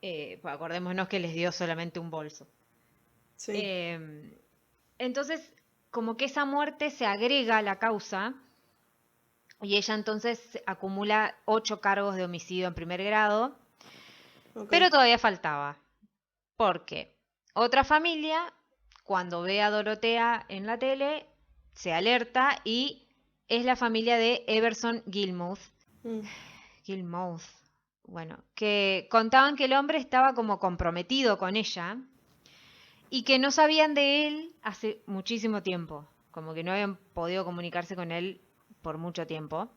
Pues acordémonos que les dio solamente un bolso. Sí. Entonces, como que esa muerte se agrega a la causa y ella entonces acumula 8 cargos de homicidio en primer grado, Ok. pero todavía faltaba. Porque otra familia, cuando ve a Dorotea en la tele, se alerta y es la familia de Everson Gilmouth. Mm. Gilmouth. Bueno, que contaban que el hombre estaba como comprometido con ella y que no sabían de él hace muchísimo tiempo, como que no habían podido comunicarse con él por mucho tiempo,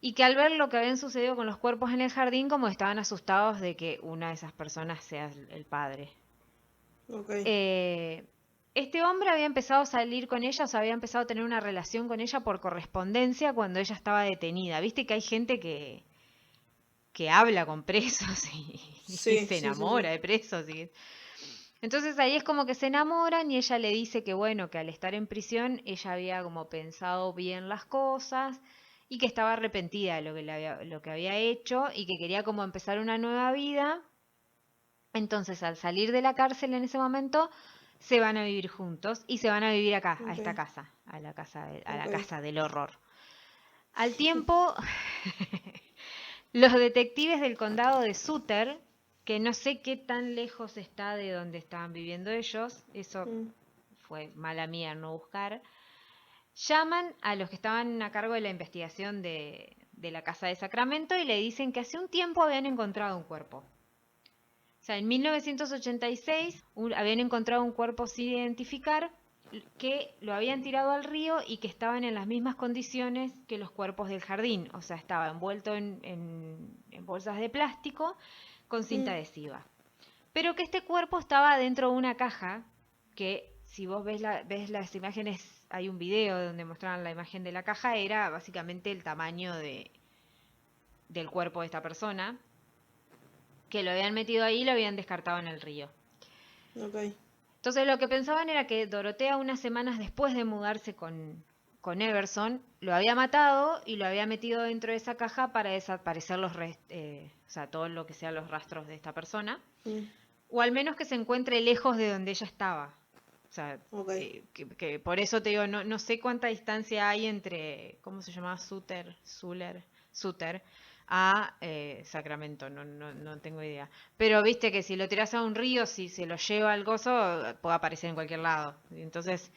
y que al ver lo que habían sucedido con los cuerpos en el jardín, como estaban asustados de que una de esas personas sea el padre. Ok. Este hombre había empezado a salir con ella, o sea, había empezado a tener una relación con ella por correspondencia cuando ella estaba detenida. Viste que hay gente que habla con presos y Sí, se sí, sí, enamora sí. de presos. Entonces ahí es como que se enamoran y ella le dice que bueno, que al estar en prisión ella había como pensado bien las cosas y que estaba arrepentida de lo que había hecho y que quería como empezar una nueva vida Entonces, al salir de la cárcel en ese momento, se van a vivir juntos y se van a vivir acá, a esta Ok. casa, a la Ok. casa del horror. Al tiempo, los detectives del condado de Sutter, que no sé qué tan lejos está de donde estaban viviendo ellos, eso Mm. fue mala mía no buscar, llaman a los que estaban a cargo de la investigación de la casa de Sacramento y le dicen que hace un tiempo habían encontrado un cuerpo. O sea, en 1986 habían encontrado un cuerpo sin identificar que lo habían tirado al río y que estaban en las mismas condiciones que los cuerpos del jardín. O sea, estaba envuelto en bolsas de plástico con cinta Mm. adhesiva. Pero que este cuerpo estaba dentro de una caja que, si vos ves las imágenes, hay un video donde mostraban la imagen de la caja, era básicamente el tamaño del cuerpo de esta persona, que lo habían metido ahí y lo habían descartado en el río. Ok. Entonces lo que pensaban era que Dorotea, unas semanas después de mudarse con Everson, lo había matado y lo había metido dentro de esa caja para desaparecer o sea, todo lo que sean los rastros de esta persona, Mm. o al menos que se encuentre lejos de donde ella estaba. O sea, Ok. que por eso te digo, no sé cuánta distancia hay entre, ¿cómo se llamaba? Sutter, a Sacramento, no tengo idea. Pero viste que si lo tiras a un río, si se lo lleva al gozo, puede aparecer en cualquier lado. Entonces,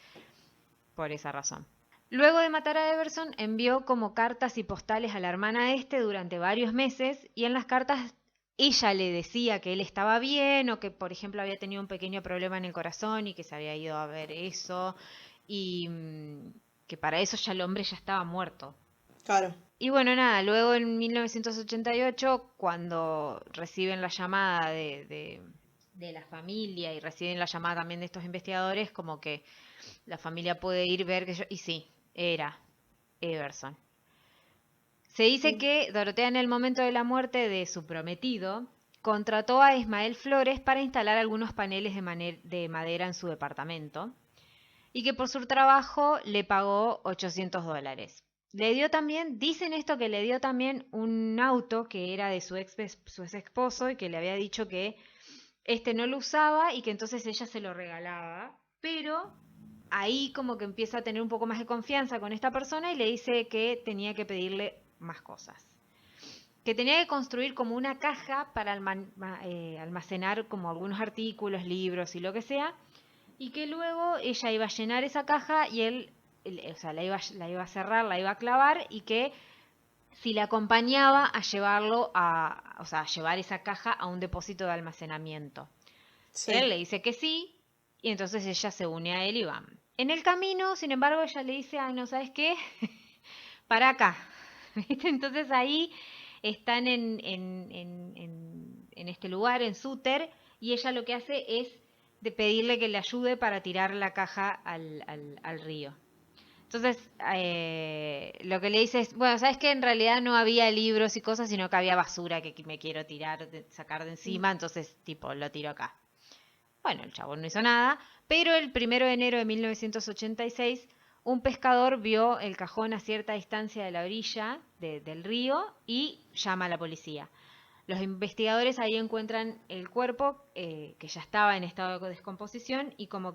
por esa razón. Luego de matar a Everson, envió como cartas y postales a la hermana durante varios meses, y en las cartas ella le decía que él estaba bien, o que por ejemplo había tenido un pequeño problema en el corazón y que se había ido a ver eso, y que para eso ya el hombre ya estaba muerto. Claro. Y bueno, nada, luego en 1988, cuando reciben la llamada de la familia y reciben la llamada también de estos investigadores, como que la familia puede ir ver que y sí, era Everson. Se dice Mm. que Dorotea, en el momento de la muerte de su prometido, contrató a Ismael Flores para instalar algunos paneles de madera en su departamento y que por su trabajo le pagó $800. Le dio también, dicen esto, que le dio también un auto que era de su ex esposo y que le había dicho que este no lo usaba y que entonces ella se lo regalaba, pero ahí como que empieza a tener un poco más de confianza con esta persona y le dice que tenía que pedirle más cosas. Que tenía que construir como una caja para almacenar como algunos artículos, libros y lo que sea, y que luego ella iba a llenar esa caja y él, o sea, la iba a cerrar, la iba a clavar, y que si le acompañaba a llevarlo o sea, a llevar esa caja a un depósito de almacenamiento. Él Sí. le dice que sí, y entonces ella se une a él y van. En el camino, sin embargo, ella le dice, ay, no, ¿sabes qué? Para acá. ¿Viste? Entonces ahí están en este lugar, en Sutter, y ella lo que hace es de pedirle que le ayude para tirar la caja al río. Entonces, lo que le dice es, bueno, ¿sabes qué? En realidad no había libros y cosas, sino que había basura que me quiero sacar de Mm. encima, entonces, tipo, lo tiro acá. Bueno, el chabón no hizo nada, pero el 1 de enero de 1986, un pescador vio el cajón a cierta distancia de la orilla del río y llama a la policía. Los investigadores ahí encuentran el cuerpo, que ya estaba en estado de descomposición, y como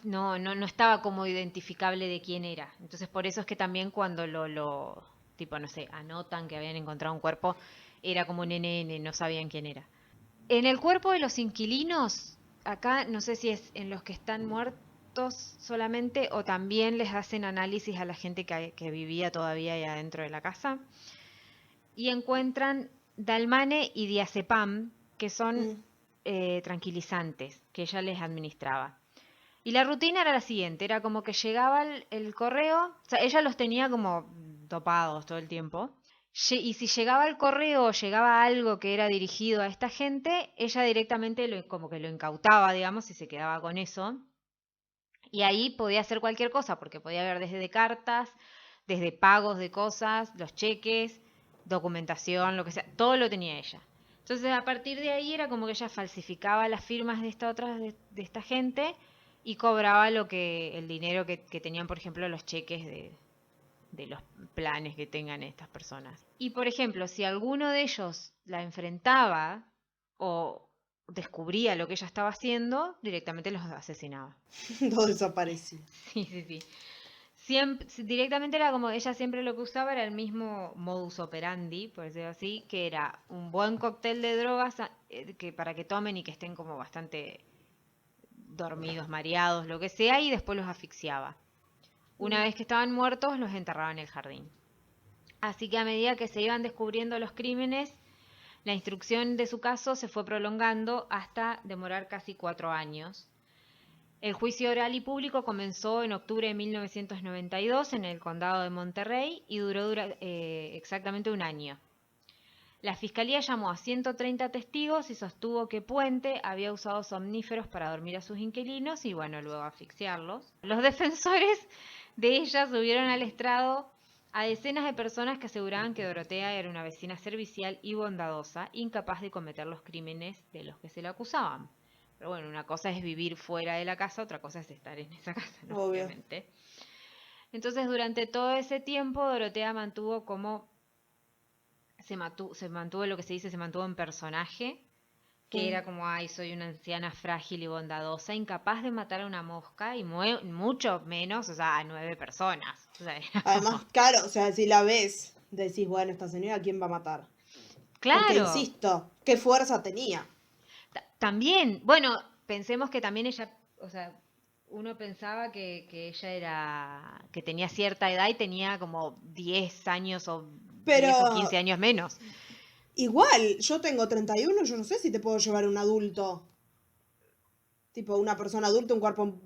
no estaba como identificable de quién era. Entonces por eso es que también cuando tipo, no sé, anotan que habían encontrado un cuerpo, era como un NN, no sabían quién era. En el cuerpo de los inquilinos, acá no sé si es en los que están muertos solamente o también les hacen análisis a la gente que vivía todavía ahí adentro de la casa, y encuentran Dalmane y diazepam, que son Mm. tranquilizantes que ella les administraba. Y la rutina era la siguiente, era como que llegaba el correo, o sea, ella los tenía como dopados todo el tiempo. Y si llegaba el correo o llegaba algo que era dirigido a esta gente, ella directamente como que lo incautaba, digamos, y se quedaba con eso. Y ahí podía hacer cualquier cosa, porque podía ver desde cartas, desde pagos de cosas, los cheques, documentación, lo que sea, todo lo tenía ella. Entonces, a partir de ahí era como que ella falsificaba las firmas de esta gente y cobraba el dinero que tenían, por ejemplo, los cheques de los planes que tengan estas personas. Y por ejemplo, si alguno de ellos la enfrentaba o descubría lo que ella estaba haciendo, directamente los asesinaba. Todo desapareció. Sí, sí, sí. Directamente era como ella siempre lo que usaba era el mismo modus operandi, por decirlo así, que era un buen cóctel de drogas que para que tomen y que estén como bastante dormidos, mareados, lo que sea, y después los asfixiaba. Una vez que estaban muertos, los enterraba en el jardín. Así que a medida que se iban descubriendo los crímenes, la instrucción de su caso se fue prolongando hasta demorar casi 4 años. El juicio oral y público comenzó en octubre de 1992 en el condado de Monterrey y duró exactamente un año. La fiscalía llamó a 130 testigos y sostuvo que Puente había usado somníferos para dormir a sus inquilinos y bueno, luego asfixiarlos. Los defensores de ella subieron al estrado a decenas de personas que aseguraban que Dorotea era una vecina servicial y bondadosa, incapaz de cometer los crímenes de los que se le acusaban. Pero bueno, una cosa es vivir fuera de la casa, otra cosa es estar en esa casa, ¿no? Obviamente. Entonces, durante todo ese tiempo, Dorotea mantuvo como... Se mantuvo lo que se dice, se mantuvo en personaje, que era como, ay, soy una anciana frágil y bondadosa, incapaz de matar a una mosca y mucho menos, o sea, a 9 personas. O sea, Además, claro, o sea, si la ves, decís, bueno, esta señora, ¿a quién va a matar? Claro. Porque, insisto, ¿qué fuerza tenía? También, bueno, pensemos que también ella, o sea, uno pensaba que ella era, que tenía cierta edad y tenía como 10 años o 10 o 15 años menos. Igual, yo tengo 31, yo no sé si te puedo llevar un adulto. Tipo, una persona adulta, un cuerpo,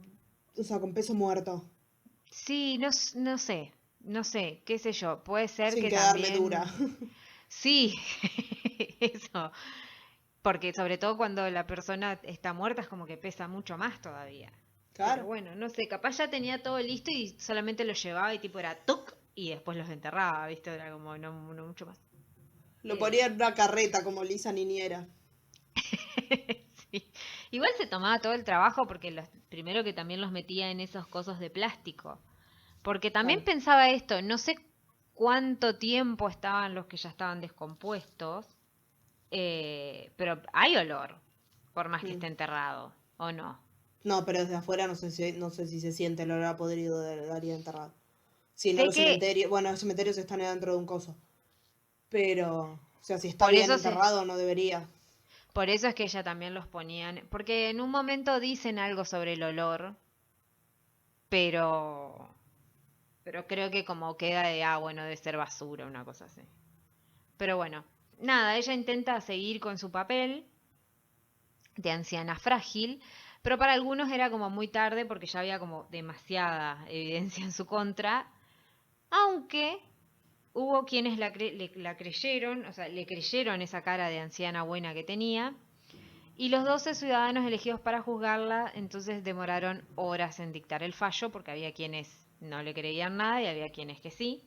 o sea, con peso muerto. Sí, no sé, qué sé yo, puede ser Sin que quedarme también... dura. Sí, eso. Porque sobre todo cuando la persona está muerta es como que pesa mucho más todavía. Claro. Pero bueno, no sé, capaz ya tenía todo listo y solamente lo llevaba y tipo era ¡tuc! Y después los enterraba, ¿viste? Era como no mucho más. Lo ponía en una carreta como Lisa Niñera. Sí. Igual se tomaba todo el trabajo porque primero que también los metía en esos cosos de plástico. Porque también pensaba esto, no sé cuánto tiempo estaban los que ya estaban descompuestos, pero hay olor, por más que esté enterrado, ¿o no? No, pero desde afuera no sé si se siente el olor a podrido del área enterrado. Si no, Sé los que cementerios, bueno, los cementerios están dentro de un coso. Pero, o sea, si está por bien eso enterrado, no debería. por eso es que ella también los ponían, porque en un momento dicen algo sobre el olor, pero creo que como queda de, bueno, debe ser basura, una cosa así. Pero bueno, nada, ella intenta seguir con su papel de anciana frágil, pero para algunos era como muy tarde porque ya había como demasiada evidencia en su contra, aunque hubo quienes la creyeron, o sea, le creyeron esa cara de anciana buena que tenía, y los 12 ciudadanos elegidos para juzgarla entonces demoraron horas en dictar el fallo porque había quienes no le creían nada y había quienes que sí.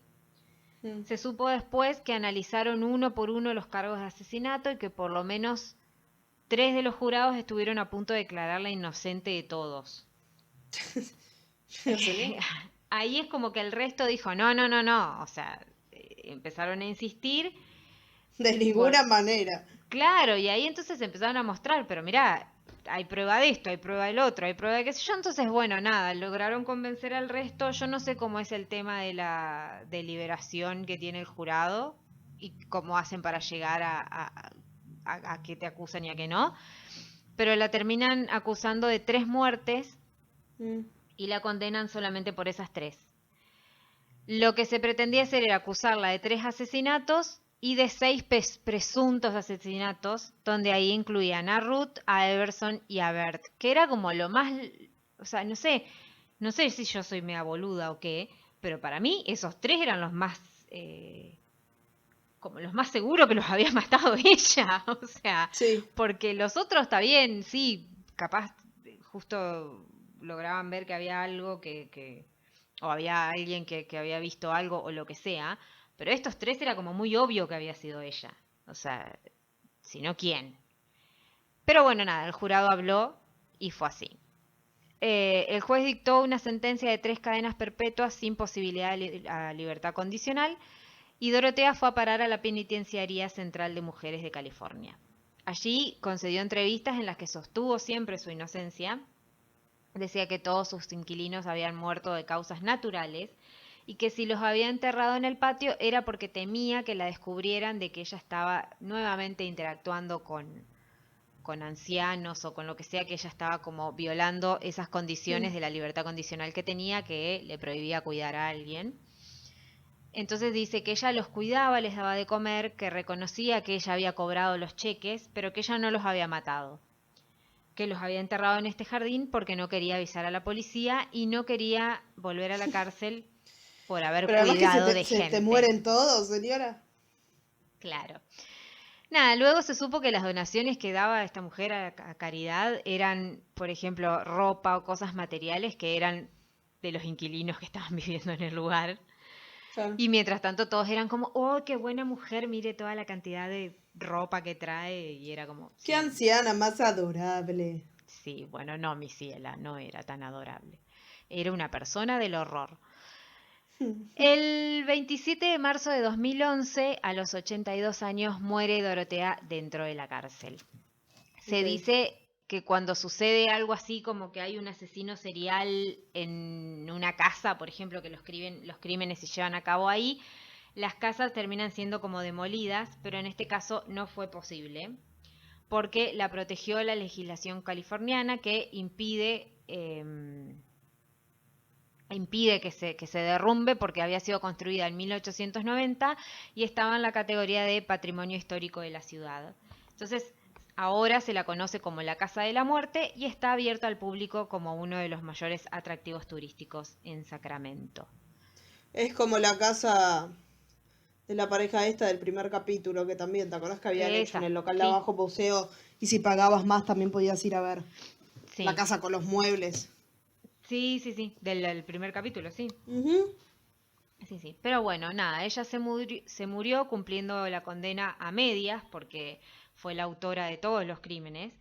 Se supo después que analizaron uno por uno los cargos de asesinato y que por lo menos 3 de los jurados estuvieron a punto de declararla inocente de todos. Ahí es como que el resto dijo, no, o sea, empezaron a insistir. De ninguna manera. Claro, y ahí entonces empezaron a mostrar, pero mirá, hay prueba de esto, hay prueba del otro, hay prueba de qué sé yo, entonces bueno, nada, lograron convencer al resto. Yo no sé cómo es el tema de la deliberación que tiene el jurado y cómo hacen para llegar a que te acusan y a que no, pero la terminan acusando de 3 muertes y la condenan solamente por esas 3. Lo que se pretendía hacer era acusarla de 3 asesinatos y de 6 presuntos asesinatos, donde ahí incluían a Ruth, a Everson y a Bert, que era como lo más, o sea, no sé si yo soy mega boluda o qué, pero para mí esos 3 eran los más, como los más seguros que los había matado ella, o sea, sí. Porque los otros está bien, sí, capaz justo lograban ver que había algo o había alguien que había visto algo o lo que sea, pero estos 3 era como muy obvio que había sido ella. O sea, si no, ¿quién? Pero bueno, nada, el jurado habló y fue así. El juez dictó una sentencia de 3 cadenas perpetuas sin posibilidad a libertad condicional y Dorotea fue a parar a la Penitenciaría Central de Mujeres de California. Allí concedió entrevistas en las que sostuvo siempre su inocencia. Decía que todos sus inquilinos habían muerto de causas naturales y que si los había enterrado en el patio era porque temía que la descubrieran de que ella estaba nuevamente interactuando con ancianos o con lo que sea, que ella estaba como violando esas condiciones de la libertad condicional que tenía, que le prohibía cuidar a alguien. Entonces dice que ella los cuidaba, les daba de comer, que reconocía que ella había cobrado los cheques, pero que ella no los había matado, que los había enterrado en este jardín porque no quería avisar a la policía y no quería volver a la cárcel por haber Pero además que cuidado de se te gente. mueren todos, señora. Claro. Nada, luego se supo que las donaciones que daba esta mujer a caridad eran, por ejemplo, ropa o cosas materiales que eran de los inquilinos que estaban viviendo en el lugar. Claro. Y mientras tanto todos eran como, oh, qué buena mujer, mire toda la cantidad de ropa que trae. Y era como, Qué anciana más adorable. sí, bueno, no, mi ciela, no era tan adorable. Era una persona del horror. El 27 de marzo de 2011, a los 82 años, muere Dorotea dentro de la cárcel. Se Ok. dice que cuando sucede algo así como que hay un asesino serial en una casa, por ejemplo, que los crímenes se llevan a cabo ahí, las casas terminan siendo como demolidas, pero en este caso no fue posible, porque la protegió la legislación californiana que impide que se derrumbe porque había sido construida en 1890 y estaba en la categoría de patrimonio histórico de la ciudad. Entonces, ahora se la conoce como la Casa de la Muerte y está abierta al público como uno de los mayores atractivos turísticos en Sacramento. Es como la casa de la pareja esta del primer capítulo, que también, ¿te acordás que habían hecho Esa, en el local de sí. abajo museo? Y si pagabas más también podías ir a ver Sí, la casa con los muebles. sí, del primer capítulo, sí. Ujú. Sí. Pero bueno, nada, ella se murió cumpliendo la condena a medias porque fue la autora de todos los crímenes.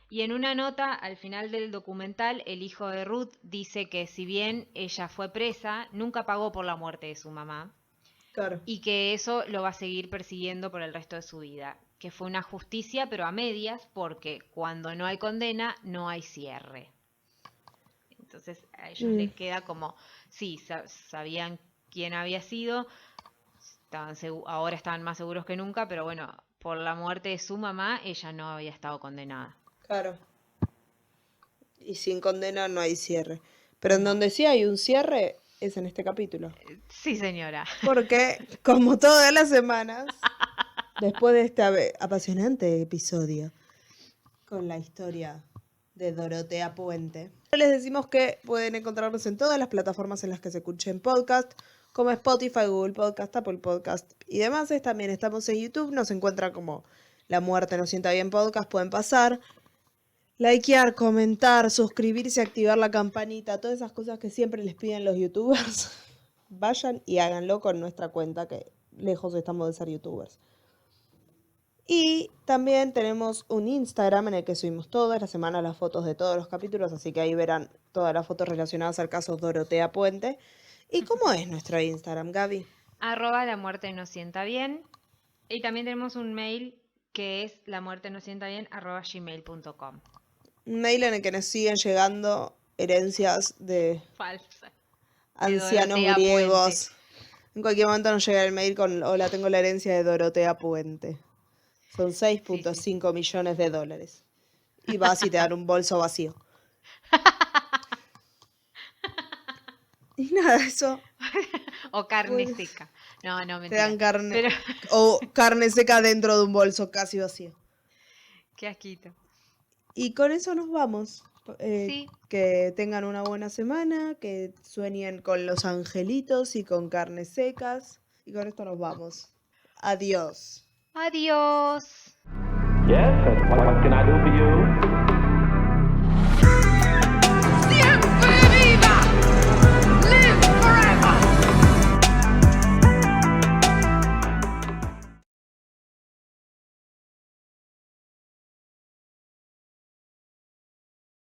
Y en una nota al final del documental, el hijo de Ruth dice que si bien ella fue presa, nunca pagó por la muerte de su mamá Claro. y que eso lo va a seguir persiguiendo por el resto de su vida. Que fue una justicia, pero a medias, porque cuando no hay condena, no hay cierre. Entonces a ellos les queda como, sí, sabían quién había sido, ahora estaban más seguros que nunca, pero bueno, por la muerte de su mamá, ella no había estado condenada. Claro. Y sin condena no hay cierre. Pero en donde sí hay un cierre es en este capítulo. Sí, señora. Porque, como todas las semanas, después de este apasionante episodio con la historia de Dorotea Puente, les decimos que pueden encontrarnos en todas las plataformas en las que se escuchen podcast, como Spotify, Google Podcast, Apple Podcast y demás. También estamos en YouTube, nos encuentran como La Muerte No Sienta Bien Podcast. Pueden pasar, likear, comentar, suscribirse, activar la campanita, todas esas cosas que siempre les piden los youtubers. Vayan y háganlo con nuestra cuenta, que lejos estamos de ser youtubers. Y también tenemos un Instagram en el que subimos todas las semanas las fotos de todos los capítulos, así que ahí verán todas las fotos relacionadas al caso Dorotea Puente. ¿Y cómo es nuestro Instagram, Gaby? @La Muerte No Sienta Bien. Y también tenemos un mail que es lamuertenosientabien@gmail.com. Un mail en el que nos siguen llegando herencias de Falsa. ancianos Dorotea griegos. En cualquier momento nos llega el mail con: hola, tengo la herencia de Dorotea Puente. Son 6.5 millones de dólares. Y vas y te dan un bolso vacío. Y nada, eso. O carne seca. No, Te mentira. dan carne. Pero O carne seca dentro de un bolso casi vacío. qué asquito. Y con eso nos vamos. Sí. Que tengan una buena semana, que sueñen con los angelitos y con carnes secas. Y con esto nos vamos. Adiós. Adiós. Yes, and what can I do for you?